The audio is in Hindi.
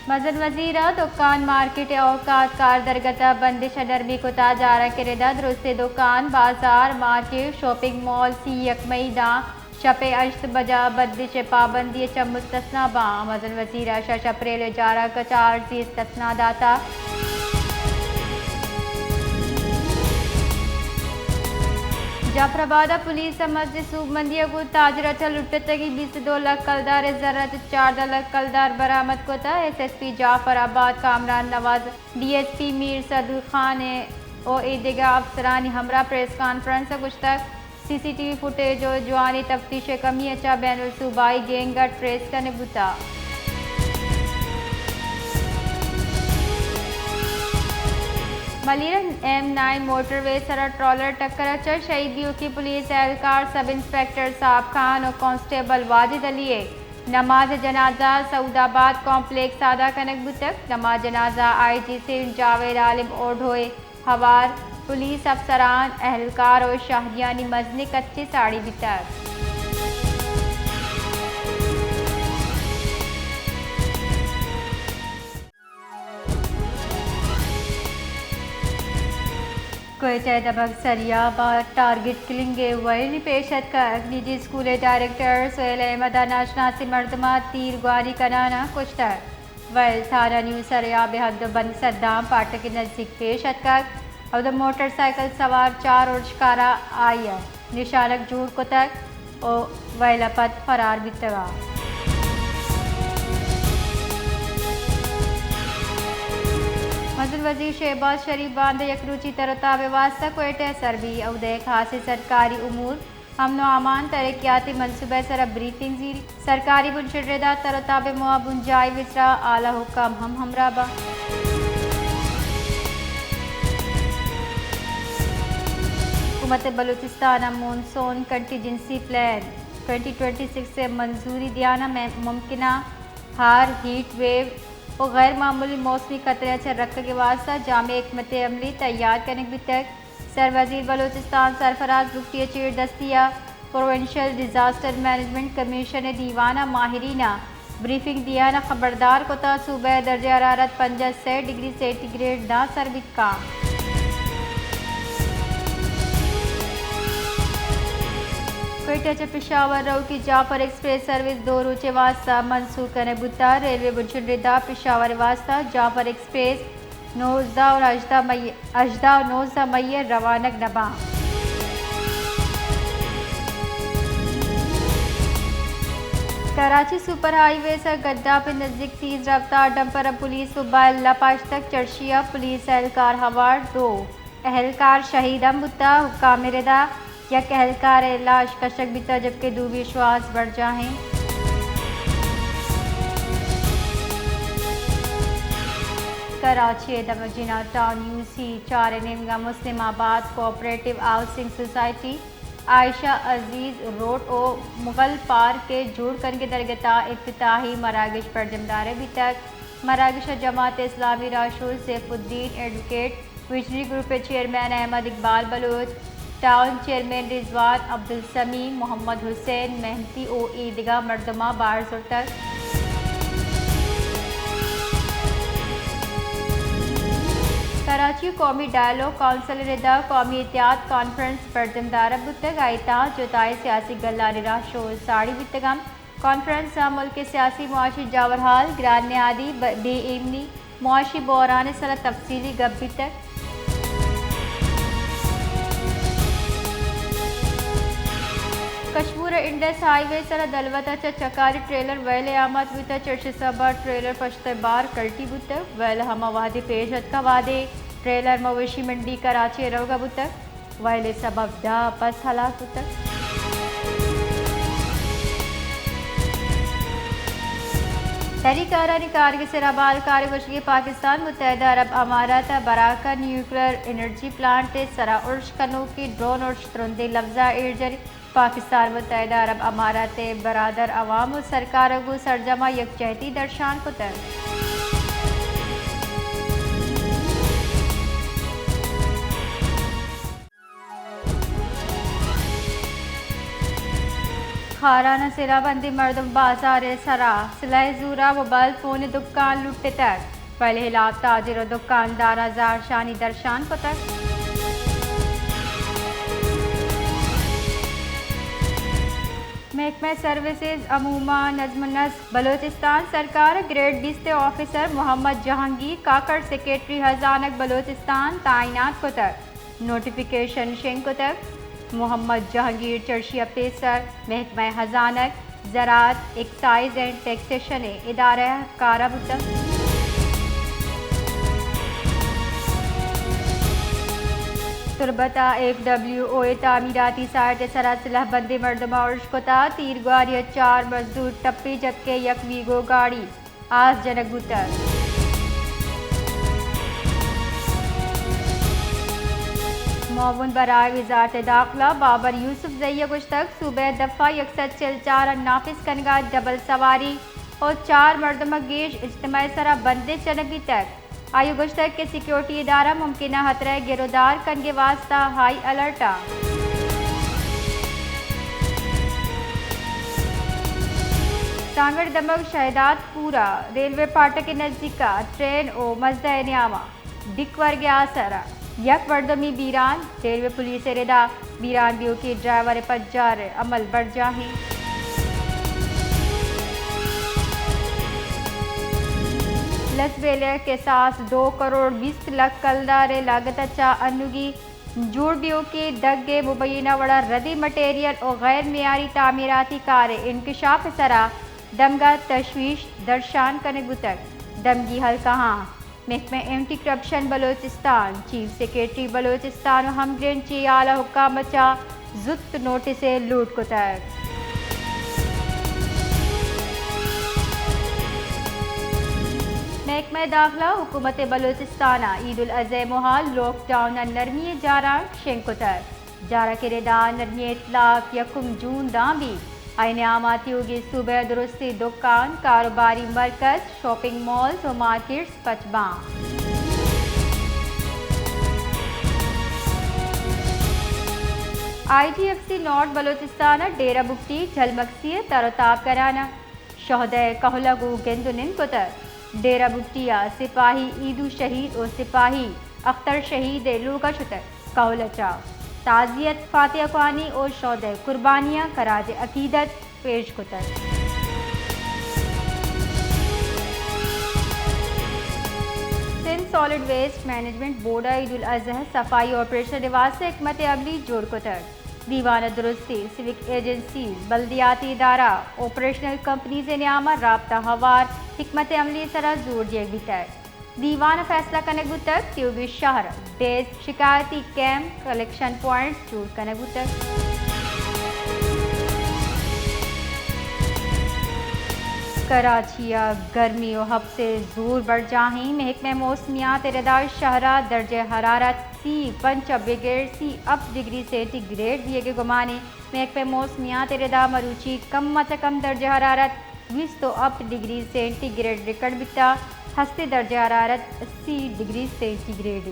मजन वजीरा दुकान मार्केट औकात कारदरगता बंदिश नरमी कुता जारा किरदा दुरुस्ते दुकान बाजार मार्केट शॉपिंग मॉल सी यकमई दा शपे अश्त बजा बंदिश पाबंदी च मुस्तस्ना बा मजन वजीरा शश अप्रैल जारा कचार सी इस्तस्ना दाता जाफराबाद पुलिस मस्जिद सूबमंदिया को ताजरचा लुटतगी 22 लाख कलदार जरत 4 लाख कलदार बरामद कोता एसएसपी जाफराबाद कामरान नवाज डीएसपी मीर सदुल खान और ईदगा अफसरानी हमरा प्रेस कॉन्फ्रेंस कुछ तक सीसीटीवी फुटेज और जवानी तफ्तीश कमी अचा बैनुल सूबाई गैंग ट्रेस करने बुता मलिरन M9 मोटरवे सरा ट्रॉलर टक्कर च शहीदियों की पुलिस एहलकार सब इंस्पेक्टर साहब खान और कांस्टेबल वाजिद अली नमाज जनाजा सऊदाबाद कॉम्प्लेक्स सादा कनक बुतक नमाज जनाजा IG सिंध जावेद आलिम ओढ़ोए हवार पुलिस अफसरान एहलकार और शाहदियानी मजनी कच्ची साड़ी बितक कोयटा दबक सरिया टारगेट किलिंग वैली पेशत का निजी स्कूल डायरेक्टर सोहेल अहमद नाशनासी मर्दमा तीर गुआरी कराना कुछ तक वैल थाना न्यू सरिया बेहद बंद सद्दाम पार्ट के नज़दीक पेशत का और मोटरसाइकिल सवार 4 और शिकारा आई निशानक जूर को तक और वैलपत फरार बितवा मजन वजीर शहबाज शरीफ बांध यकरूची तरताब वास्ता कोयटा सरबी उदय खास सरकारी उमूर अमन अमान तरक्याती मनसूबे सर ब्रीफिंग जीरी सरकारी बुनशदा तरताब मुआबुन जाय विसरा आला हुकाम हम हमराबा हुकूमत बलूचिस्तान मानसून कंटीजेंसी प्लान 2026 से मंजूरी दियाना में मुमकिन हार हीट वेव और गैर मामूली मौसमी खतरे से रख के वास्ता जामे हिकमत अमली तैयार करने भी तक सर वजीर बलूचिस्तान सरफराज मुफ्ती चीर दस्तिया प्रोविंशियल डिज़ास्टर मैनेजमेंट कमीशन दीवाना माहिरीना ब्रीफिंग दिया न खबरदार को सूबह दर्जा हरारत 5 डिग्री सेंटीग्रेड ना सरबित का कोयटा से पेशावर रो की जाफर एक्सप्रेस सर्विस 2 रोचे वास्ता मनसूख करने बुता रेलवे बुनशदा पेशावर वास्ता जाफर एक्सप्रेस 19 और 19 मई रवानक नबा कराची सुपर हाईवे से गद्दा पे नज़दीक तेज रफ्तार डंपर पुलिस सुबह लपाश तक चर्चिया पुलिस एहलकार हवार 2 एहलकार शहीदम बुता हुक्काम रिदा यक एहलकार लाश कशक बिता जबकि 2 विश्वास बढ़ जाए कराची दमजिना टाउन UC 4 निमगा Muslimabad cooperative housing society Ayesha Aziz road और मुगल पार्क के जोड़ कर के दरगता इफ्तिताही मरागिश पर जमदार अभी तक मरागिश जमात इस्लामी राशूल सैफुद्दीन एडवोकेट विजरी ग्रुप के chairman Ahmed Iqbal Baloch town chairman Rizwan Abdul Sami Mohammad Hussain मेहनती ओ ईदगा मर्दमा बारसुर तक कराची कौमी डायलॉग काउंसिल रिदा कौमी एहतियात कॉन्फ्रेंस बर्दमदार बुतग आयता जोताए सियासी गल्ला राशोल साड़ी बितगम कॉन्फ्रेंस मुल्क के सियासी मुआशी जावरहाल ग्रान नियादी बेइमनी मुआशी बहरान सर तफसीली गप बितक कश्मीर इंडस हाईवे सर दलवता चकारी ट्रेलर वैले आमद बुत चर्च सभा ट्रेलर पश्त बार कल्टी बुत वैल हम वादे पेशत का वादे ट्रेलर मवेशी मंडी कराची रोगा बुत वैले सबब दा पस हलाक बुत तहरीकारा कारगिल से रबाल कारगुशगी पाकिस्तान मुत्तहदा अरब अमारात बराका न्यूक्लियर एनर्जी प्लांट सरा उर्श कनू की ड्रोन और शतरंदे लफ्जा एर्जरी पाकिस्तान मुत्तहदा अरब अमारात बरादर अवाम और सरकार को सरजमा यकजहती दर्शान को तर खाराना सिलाबंदी मर्दम बाजार सरा सिलाई जूरा मोबाइल फोन दुकान लुटे तक पहले हिलाफ ताजिर और दुकानदार हजार शानी दर्शान को तक। महकमा सर्विसेज अमूमा नज़्म नस्क बलोचिस्तान सरकार ग्रेड 20 के ऑफिसर मोहम्मद जहांगीर काकड़ सेक्रेटरी हजानक बलोचिस्तान तैनात को तक नोटिफिकेशन शेंग को तक मोहम्मद जहांगीर चर्शिया पेसर महकमा हजानक ज़राअत एक्साइज एंड टैक्सेशन इदारा काराबुतक। तुरबता FWOA तामीराती साइट सरासला बंदे मर्दमा और कोता तीर गाड़ी 4 मजदूर टप्पी जबकि यक वीगो गाड़ी आज जनक बुतर। मौन बराए वजारत दाखिला बाबर यूसुफ जैया गुश्तक सूबे दफ़ा 104 नाफिस कनगा डबल सवारी और 4 मरदमा गेश इज्तमाई सरा बंदे चनगी तक आयु गुश्तक के सिक्योरिटी इदारा मुमकिन खतरा गिरफ्तार कनगे वास्ता हाई अलर्टा। सांगड़ दमक शहदात पूरा रेलवे फाटक के नज़दीका ट्रेन ओ मजदा न्यामा डिकवर गया सरा यक वर्दमी बीरान रेलवे पुलिस रेदा बीरान बियो के ड्राइवर पज्जार अमल बढ़ जाहे। लसबेले के साथ 2 करोड़ 20 लाख कलदारे लागत चा अनुगी जोड़ बियो के दग्गे मुबैना वड़ा रदी मटेरियल और गैर मियारी तामीराती कार्य इंकशाफ सरा दमगा तशवीश दर्शान कने गुतक दमगी हल कहाँ महकमा anti corruption Balochistan chief secretary Balochistan और हमग्रेन ची आला हुक्काम चा जुत नोटिस लूट को तक। महकमा दाखिला हुकूमत बलोचिस्ताना ईद उल अज़हा मोहाल लॉकडाउन नरमी जारा शेंकुतर जारा किरेदा नरमी इतलाक 1 जून दांबी आईने आमाती होगी सुबह दुरुस्ती दुकान कारोबारी मरकज शॉपिंग मॉल्स और मार्केट्स पचबा। ITFC नॉर्थ बलोचिस्तान डेरा बुक्टी झलमक्सी तरताब कराना शहदय कहलगू गेंदुनिन कुतर डेरा बुक्टिया सिपाही ईदू शहीद और सिपाही अख्तर शहीद लूका शुतर कहलचा ताज़ियत फातिहा ख्वानी और शौदे कुर्बानियाँ कराज अकीदत पेश कुतर। Sindh solid waste management board Eid ul Azha सफाई ऑपरेशन रिवाज से हिकमत अमली जोड़ कुतर दीवान दुरुस्ती सिविक एजेंसी बल्दियाती इदारा ऑपरेशनल कंपनी से न्यामा राब्ता हवार हिकमत अमली सरा जोड़ दिए भीतर दीवान फैसला कनगू तक त्योगी शहर डेस्क शिकायती कैंप कलेक्शन पॉइंट्स जोड़ कनगू तक। कराचिया गर्मी और हब से जोर बढ़ जाही महकमा मौसमियात रदा शहरा दर्ज हरारत C5 brigade C up degree centigrade दिए गए गुमाने महकमा मौसमियात रदा मरूची कम से कम दर्ज हरारत 20 अप डिग्री सेंटीग्रेड रिकॉर्ड बिता हस्ते दर्जा हरारत 80 डिग्री सेंटीग्रेड।